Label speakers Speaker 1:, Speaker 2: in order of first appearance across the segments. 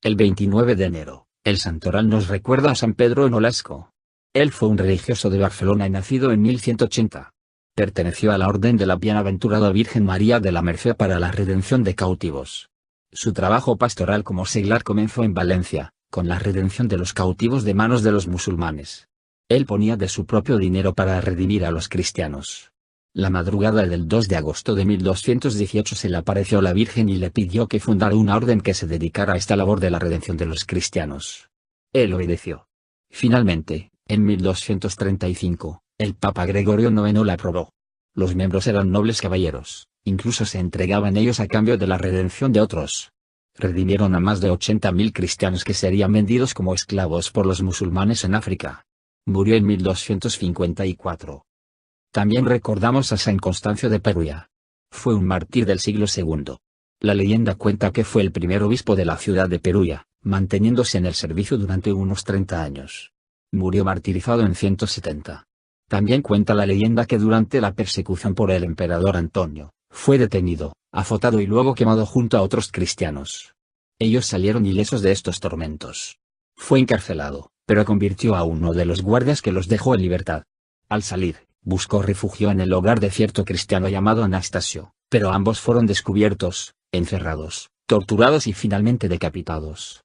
Speaker 1: El 29 de enero, el santoral nos recuerda a San Pedro Nolasco. Él fue un religioso de Barcelona nacido en 1180. Perteneció a la Orden de la Bienaventurada Virgen María de la Merced para la redención de cautivos. Su trabajo pastoral como seglar comenzó en Valencia, con la redención de los cautivos de manos de los musulmanes. Él ponía de su propio dinero para redimir a los cristianos. La madrugada del 2 de agosto de 1218 se le apareció la Virgen y le pidió que fundara una orden que se dedicara a esta labor de la redención de los cristianos. Él obedeció. Finalmente, en 1235, el Papa Gregorio IX la aprobó. Los miembros eran nobles caballeros, incluso se entregaban ellos a cambio de la redención de otros. Redimieron a más de 80.000 cristianos que serían vendidos como esclavos por los musulmanes en África. Murió en 1254. También recordamos a San Constancio de Perugia. Fue un mártir del siglo II. La leyenda cuenta que fue el primer obispo de la ciudad de Perugia, manteniéndose en el servicio durante unos 30 años. Murió martirizado en 170. También cuenta la leyenda que durante la persecución por el emperador Antonio, fue detenido, azotado y luego quemado junto a otros cristianos. Ellos salieron ilesos de estos tormentos. Fue encarcelado, pero convirtió a uno de los guardias que los dejó en libertad. Al salir, buscó refugio en el hogar de cierto cristiano llamado Anastasio, pero ambos fueron descubiertos, encerrados, torturados y finalmente decapitados.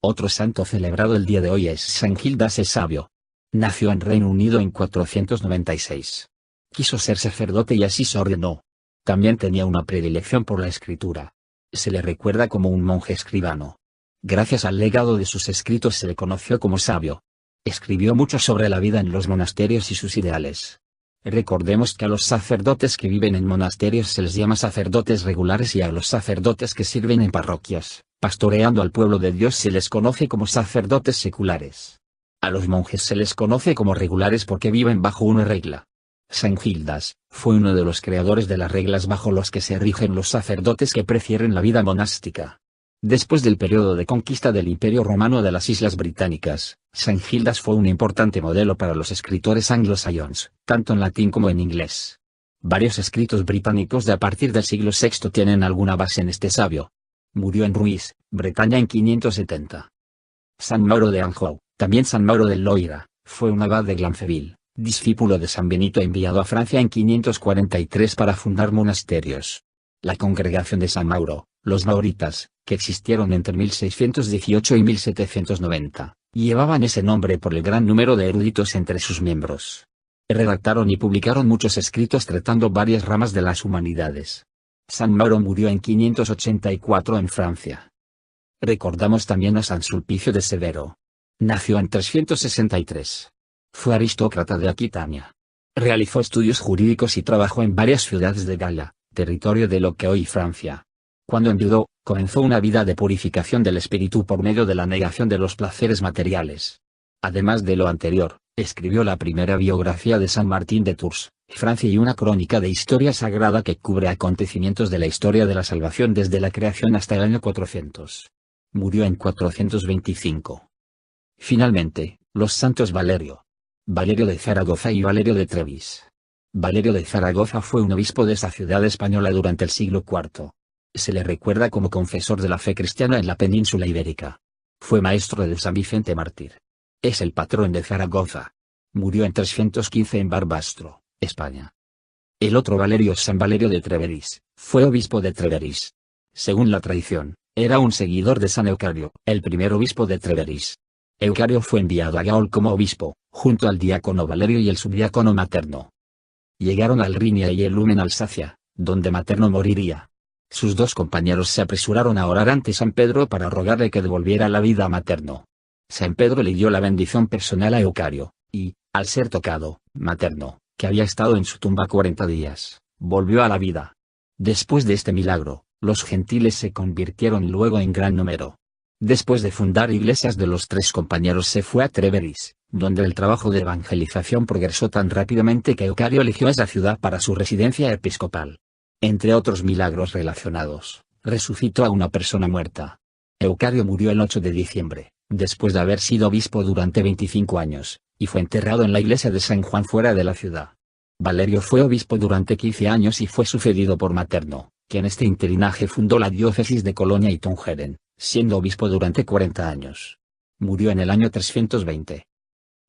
Speaker 1: Otro santo celebrado el día de hoy es San Gildas el Sabio. Nació en Reino Unido en 496. Quiso ser sacerdote y así se ordenó. También tenía una predilección por la escritura. Se le recuerda como un monje escribano. Gracias al legado de sus escritos se le conoció como sabio. Escribió mucho sobre la vida en los monasterios y sus ideales. Recordemos que a los sacerdotes que viven en monasterios se les llama sacerdotes regulares y a los sacerdotes que sirven en parroquias, pastoreando al pueblo de Dios, se les conoce como sacerdotes seculares. A los monjes se les conoce como regulares porque viven bajo una regla. San Gildas fue uno de los creadores de las reglas bajo los que se rigen los sacerdotes que prefieren la vida monástica. Después del periodo de conquista del Imperio Romano de las Islas Británicas, San Gildas fue un importante modelo para los escritores anglosajones, tanto en latín como en inglés. Varios escritos británicos de a partir del siglo VI tienen alguna base en este sabio. Murió en Ruiz, Bretaña en 570. San Mauro de Anjou, también San Mauro del Loira, fue un abad de Glanceville, discípulo de San Benito enviado a Francia en 543 para fundar monasterios. La congregación de San Mauro, los mauritas, que existieron entre 1618 y 1790, llevaban ese nombre por el gran número de eruditos entre sus miembros. Redactaron y publicaron muchos escritos tratando varias ramas de las humanidades. San Mauro murió en 584 en Francia. Recordamos también a San Sulpicio de Severo. Nació en 363. Fue aristócrata de Aquitania. Realizó estudios jurídicos y trabajó en varias ciudades de Galia, territorio de lo que hoy Francia. Cuando enviudó, comenzó una vida de purificación del espíritu por medio de la negación de los placeres materiales. Además de lo anterior, escribió la primera biografía de San Martín de Tours, Francia y una crónica de historia sagrada que cubre acontecimientos de la historia de la salvación desde la creación hasta el año 400. Murió en 425. Finalmente, los santos Valerio de Zaragoza y Valerio de Trevis. Valerio de Zaragoza fue un obispo de esa ciudad española durante el siglo IV. Se le recuerda como confesor de la fe cristiana en la península ibérica. Fue maestro de San Vicente Mártir. Es el patrón de Zaragoza. Murió en 315 en Barbastro, España. El otro Valerio es San Valerio de Treveris, fue obispo de Treveris. Según la tradición, era un seguidor de San Eucario, el primer obispo de Treveris. Eucario fue enviado a Gaol como obispo, junto al diácono Valerio y el subdiácono Materno. Llegaron al Rin y a Yelum en Alsacia, donde Materno moriría. Sus dos compañeros se apresuraron a orar ante San Pedro para rogarle que devolviera la vida a Materno. San Pedro le dio la bendición personal a Eucario, y, al ser tocado, Materno, que había estado en su tumba 40 días, volvió a la vida. Después de este milagro, los gentiles se convirtieron luego en gran número. Después de fundar iglesias de los tres compañeros se fue a Treveris, donde el trabajo de evangelización progresó tan rápidamente que Eucario eligió esa ciudad para su residencia episcopal. Entre otros milagros relacionados, resucitó a una persona muerta. Eucario murió el 8 de diciembre, después de haber sido obispo durante 25 años, y fue enterrado en la iglesia de San Juan fuera de la ciudad. Valerio fue obispo durante 15 años y fue sucedido por Materno, que en este interinaje fundó la diócesis de Colonia y Tongeren, siendo obispo durante 40 años. Murió en el año 320.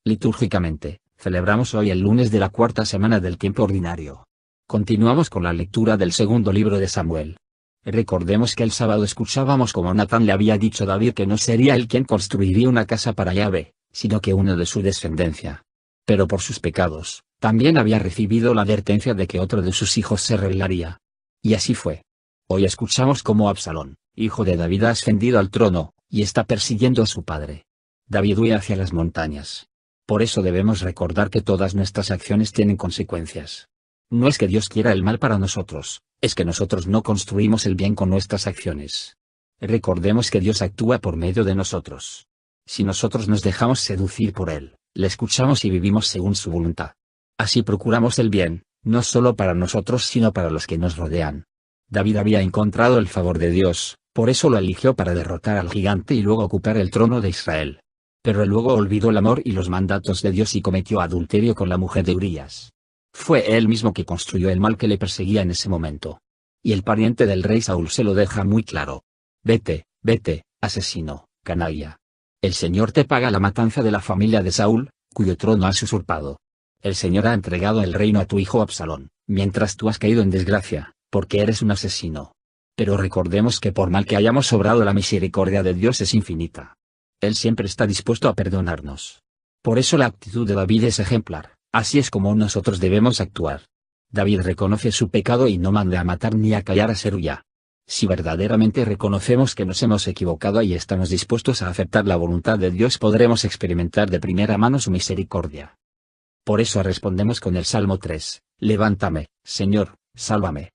Speaker 1: Litúrgicamente, celebramos hoy el lunes de la cuarta semana del tiempo ordinario. Continuamos con la lectura del segundo libro de Samuel. Recordemos que el sábado escuchábamos como Natán le había dicho a David que no sería él quien construiría una casa para Yahvé, sino que uno de su descendencia. Pero por sus pecados, también había recibido la advertencia de que otro de sus hijos se rebelaría. Y así fue. Hoy escuchamos cómo Absalón, hijo de David, ha ascendido al trono, y está persiguiendo a su padre. David huye hacia las montañas. Por eso debemos recordar que todas nuestras acciones tienen consecuencias. No es que Dios quiera el mal para nosotros, es que nosotros no construimos el bien con nuestras acciones. Recordemos que Dios actúa por medio de nosotros. Si nosotros nos dejamos seducir por Él, le escuchamos y vivimos según su voluntad. Así procuramos el bien, no solo para nosotros sino para los que nos rodean. David había encontrado el favor de Dios, por eso lo eligió para derrotar al gigante y luego ocupar el trono de Israel. Pero luego olvidó el amor y los mandatos de Dios y cometió adulterio con la mujer de Urías. Fue él mismo que construyó el mal que le perseguía en ese momento. Y el pariente del rey Saúl se lo deja muy claro. Vete, vete, asesino, canalla. El Señor te paga la matanza de la familia de Saúl, cuyo trono has usurpado. El Señor ha entregado el reino a tu hijo Absalón, mientras tú has caído en desgracia, porque eres un asesino. Pero recordemos que por mal que hayamos obrado, la misericordia de Dios es infinita. Él siempre está dispuesto a perdonarnos. Por eso la actitud de David es ejemplar. Así es como nosotros debemos actuar. David reconoce su pecado y no manda a matar ni a callar a Seruya. Si verdaderamente reconocemos que nos hemos equivocado y estamos dispuestos a aceptar la voluntad de Dios, podremos experimentar de primera mano su misericordia. Por eso respondemos con el Salmo 3, Levántame, Señor, sálvame.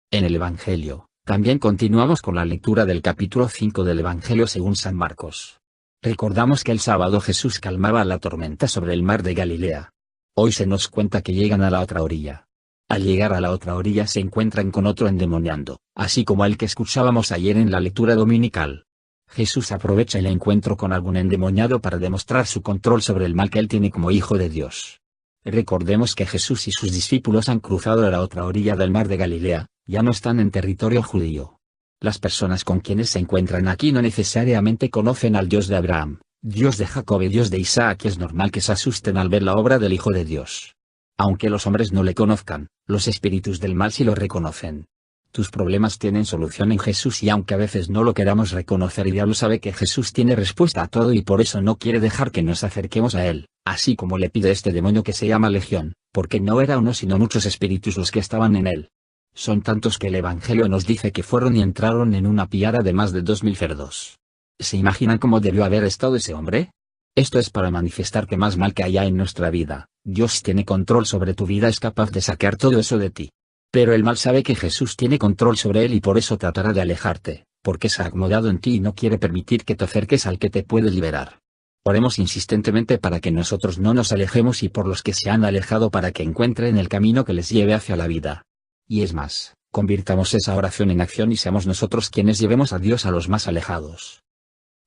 Speaker 1: En el Evangelio, también continuamos con la lectura del capítulo 5 del Evangelio según San Marcos. Recordamos que el sábado Jesús calmaba la tormenta sobre el mar de Galilea. Hoy se nos cuenta que llegan a la otra orilla. Al llegar a la otra orilla se encuentran con otro endemoniado, así como el que escuchábamos ayer en la lectura dominical. Jesús aprovecha el encuentro con algún endemoniado para demostrar su control sobre el mal que él tiene como hijo de Dios. Recordemos que Jesús y sus discípulos han cruzado a la otra orilla del mar de Galilea, ya no están en territorio judío. Las personas con quienes se encuentran aquí no necesariamente conocen al Dios de Abraham, Dios de Jacob y Dios de Isaac, y es normal que se asusten al ver la obra del Hijo de Dios. Aunque los hombres no le conozcan, los espíritus del mal sí lo reconocen. Tus problemas tienen solución en Jesús, y aunque a veces no lo queramos reconocer, el diablo sabe que Jesús tiene respuesta a todo y por eso no quiere dejar que nos acerquemos a él, así como le pide este demonio que se llama Legión, porque no era uno sino muchos espíritus los que estaban en él. Son tantos que el Evangelio nos dice que fueron y entraron en una piara de más de 2000 cerdos. ¿Se imaginan cómo debió haber estado ese hombre? Esto es para manifestar que más mal que haya en nuestra vida, Dios tiene control sobre tu vida, es capaz de sacar todo eso de ti. Pero el mal sabe que Jesús tiene control sobre él y por eso tratará de alejarte, porque se ha acomodado en ti y no quiere permitir que te acerques al que te puede liberar. Oremos insistentemente para que nosotros no nos alejemos y por los que se han alejado para que encuentren el camino que les lleve hacia la vida. Y es más, convirtamos esa oración en acción y seamos nosotros quienes llevemos a Dios a los más alejados.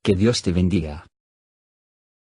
Speaker 1: Que Dios te bendiga.